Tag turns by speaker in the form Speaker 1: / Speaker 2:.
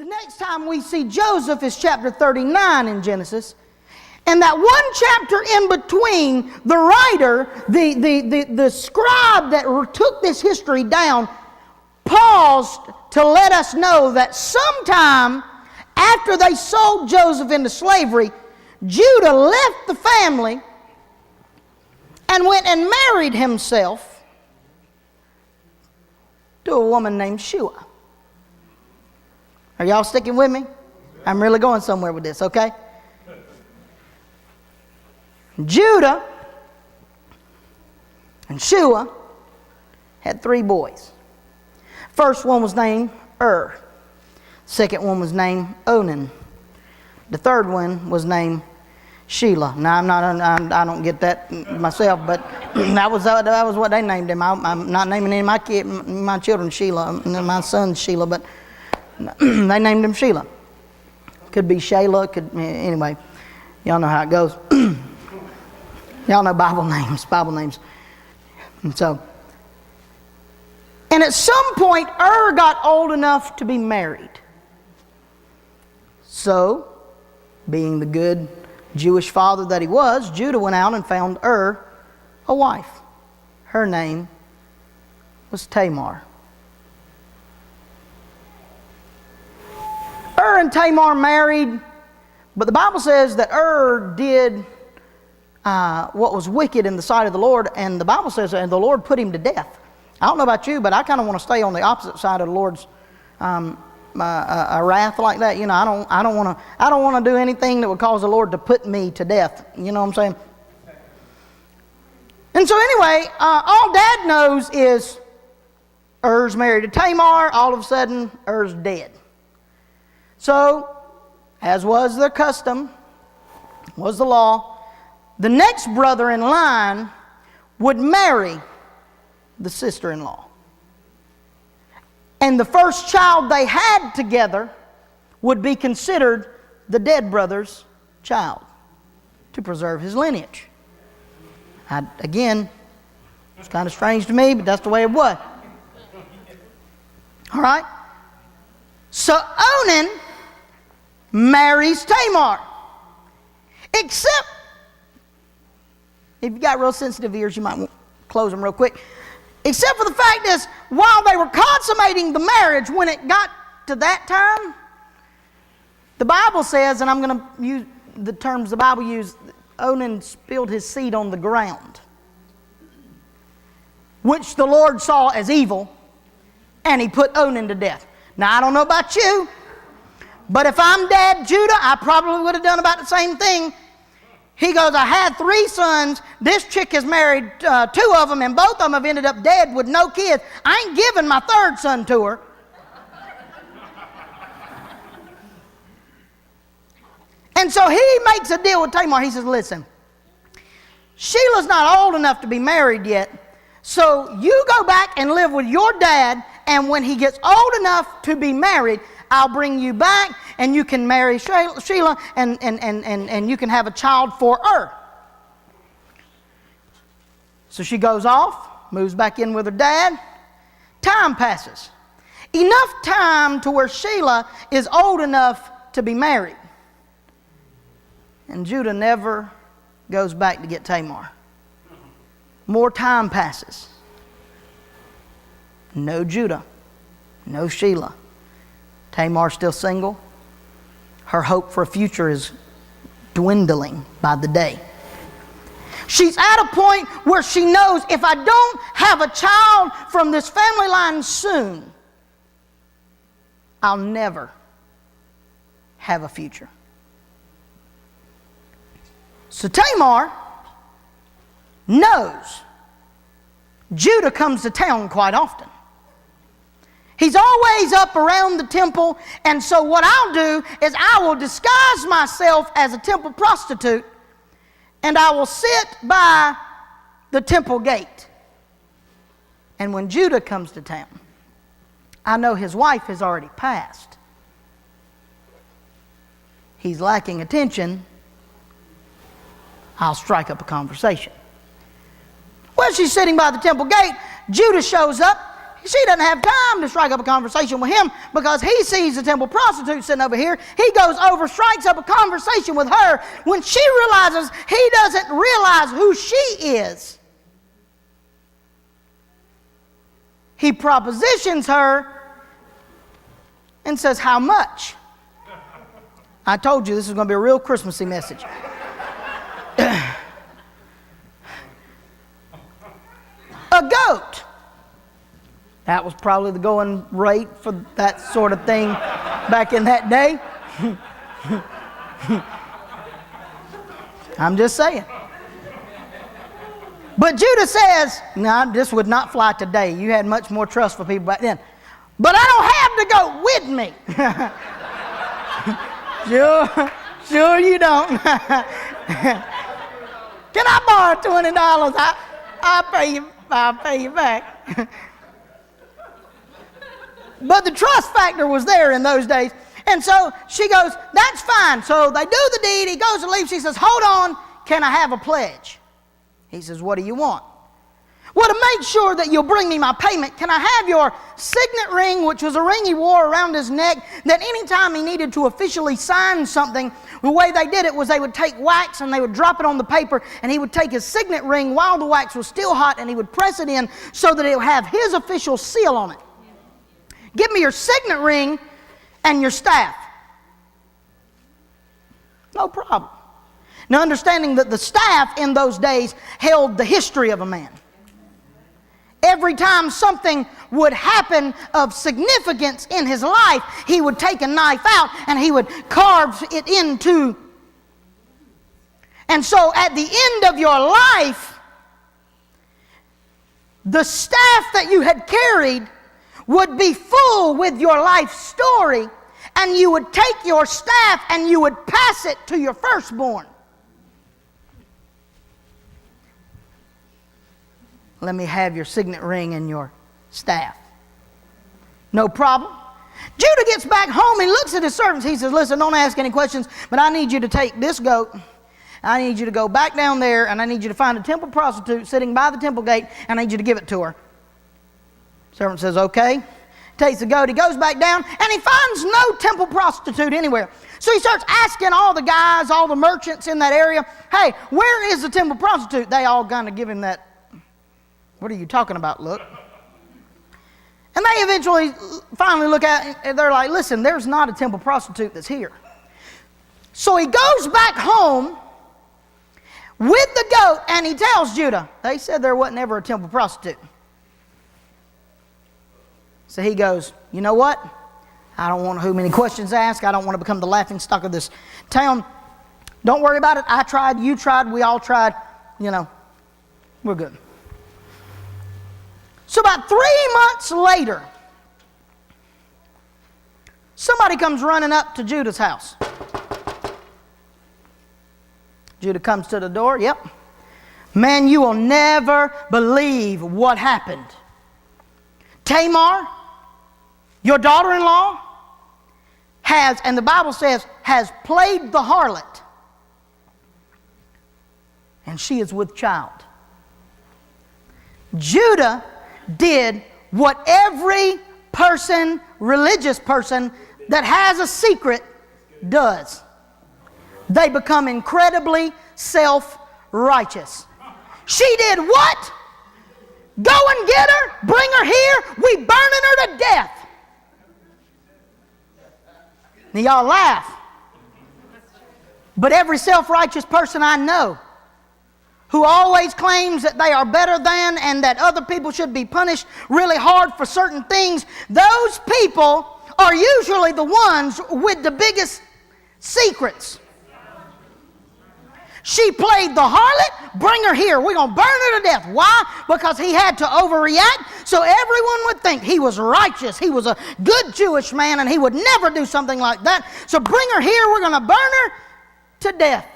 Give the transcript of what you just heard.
Speaker 1: The next time we see Joseph is chapter 39 in Genesis. And that one chapter in between, the writer, the scribe that took this history down, paused to let us know that sometime after they sold Joseph into slavery, Judah left the family and went and married himself to a woman named Shua. Are y'all sticking with me? I'm really going somewhere with this, okay? Judah and Shua had 3 boys. First one was named Second one was named Onan. The third one was named Sheila. Now I don't get that myself, but that was what they named him. I'm not naming any of my children Sheila, my son Sheila, but they named him Sheila. Could be Shayla, anyway. Y'all know how it goes. Y'all know Bible names. And at some point, got old enough to be married. So, being the good Jewish father that he was, Judah went out and found a wife. Her name was Tamar. And Tamar married, but the Bible says that did what was wicked in the sight of the Lord, and the Bible says that the Lord put him to death. I don't know about you, but I kind of want to stay on the opposite side of the Lord's wrath like that. You know, I don't want to do anything that would cause the Lord to put me to death. You know what I'm saying? And so anyway, all Dad knows is married to Tamar. All of a sudden, dead. So, as was the custom, was the law, the next brother in line would marry the sister-in-law. And the first child they had together would be considered the dead brother's child to preserve his lineage. Again, it's kind of strange to me, but that's the way it was. All right? So Onan marries Tamar. Except, if you've got real sensitive ears, you might want to close them real quick. Except for the fact is, while they were consummating the marriage, when it got to that time, the Bible says, and I'm going to use the terms the Bible used, Onan spilled his seed on the ground, which the Lord saw as evil, and he put Onan to death. Now, I don't know about you, but if I'm Dad Judah, I probably would have done about the same thing. He goes, I had 3 sons. This chick has married 2 of them, and both of them have ended up dead with no kids. I ain't giving my 3rd son to her. And so he makes a deal with Tamar. He says, listen, Sheila's not old enough to be married yet, so you go back and live with your dad, and when he gets old enough to be married, I'll bring you back, and you can marry Sheila, and you can have a child for her. So she goes off, moves back in with her dad. Time passes. Enough time to where Sheila is old enough to be married. And Judah never goes back to get Tamar. More time passes. No Judah. No Sheila. Tamar's still single. Her hope for a future is dwindling by the day. She's at a point where she knows, if I don't have a child from this family line soon, I'll never have a future. So Tamar knows Judah comes to town quite often. He's always up around the temple, and so what I'll do is I will disguise myself as a temple prostitute, and I will sit by the temple gate. And when Judah comes to town, I know his wife has already passed. He's lacking attention. I'll strike up a conversation. Well, she's sitting by the temple gate. Judah shows up. She doesn't have time to strike up a conversation with him because he sees the temple prostitute sitting over here. He goes over, strikes up a conversation with her when she realizes he doesn't realize who she is. He propositions her and says, how much? I told you this is going to be a real Christmassy message. A goat. That was probably the going rate for that sort of thing back in that day. I'm just saying. But Judah says, no, this would not fly today. You had much more trust for people back then. But I don't have the goat with me. Sure you don't. Can I borrow $20? I'll pay you back. But the trust factor was there in those days. And so she goes, that's fine. So they do the deed. He goes to leave. She says, hold on. Can I have a pledge? He says, what do you want? Well, to make sure that you'll bring me my payment, can I have your signet ring, which was a ring he wore around his neck, that anytime he needed to officially sign something, the way they did it was they would take wax and they would drop it on the paper, and he would take his signet ring while the wax was still hot, and he would press it in so that it would have his official seal on it. Give me your signet ring and your staff. No problem. Now, understanding that the staff in those days held the history of a man. Every time something would happen of significance in his life, he would take a knife out and he would carve it into. And so at the end of your life, the staff that you had carried would be full with your life story, and you would take your staff and you would pass it to your firstborn. Let me have your signet ring and your staff. No problem. Judah gets back home. He looks at his servants. He says, listen, don't ask any questions, but I need you to take this goat. I need you to go back down there, and I need you to find a temple prostitute sitting by the temple gate, and I need you to give it to her. Servant says, okay. Takes the goat. He goes back down, and he finds no temple prostitute anywhere. So he starts asking all the guys, all the merchants in that area, hey, where is the temple prostitute? They all kind of give him that, what are you talking about, look? And they eventually finally look at it, and they're like, listen, there's not a temple prostitute that's here. So he goes back home with the goat, and he tells Judah, they said there wasn't ever a temple prostitute. So he goes, you know what? I don't want too many questions asked. I don't want to become the laughingstock of this town. Don't worry about it. I tried, you tried, we all tried. You know, we're good. So about 3 months later, somebody comes running up to Judah's house. Judah comes to the door. Yep. Man, you will never believe what happened. Tamar, your daughter-in-law, has, and the Bible says, has played the harlot. And she is with child. Judah did what every person, religious person, that has a secret does. They become incredibly self-righteous. She did what? Go and get her, bring her here, we burning her to death. Now y'all laugh. But every self-righteous person I know who always claims that they are better than and that other people should be punished really hard for certain things, those people are usually the ones with the biggest secrets. She played the harlot, bring her here. We're going to burn her to death. Why? Because he had to overreact so everyone would think he was righteous. He was a good Jewish man and he would never do something like that. So bring her here. We're going to burn her to death.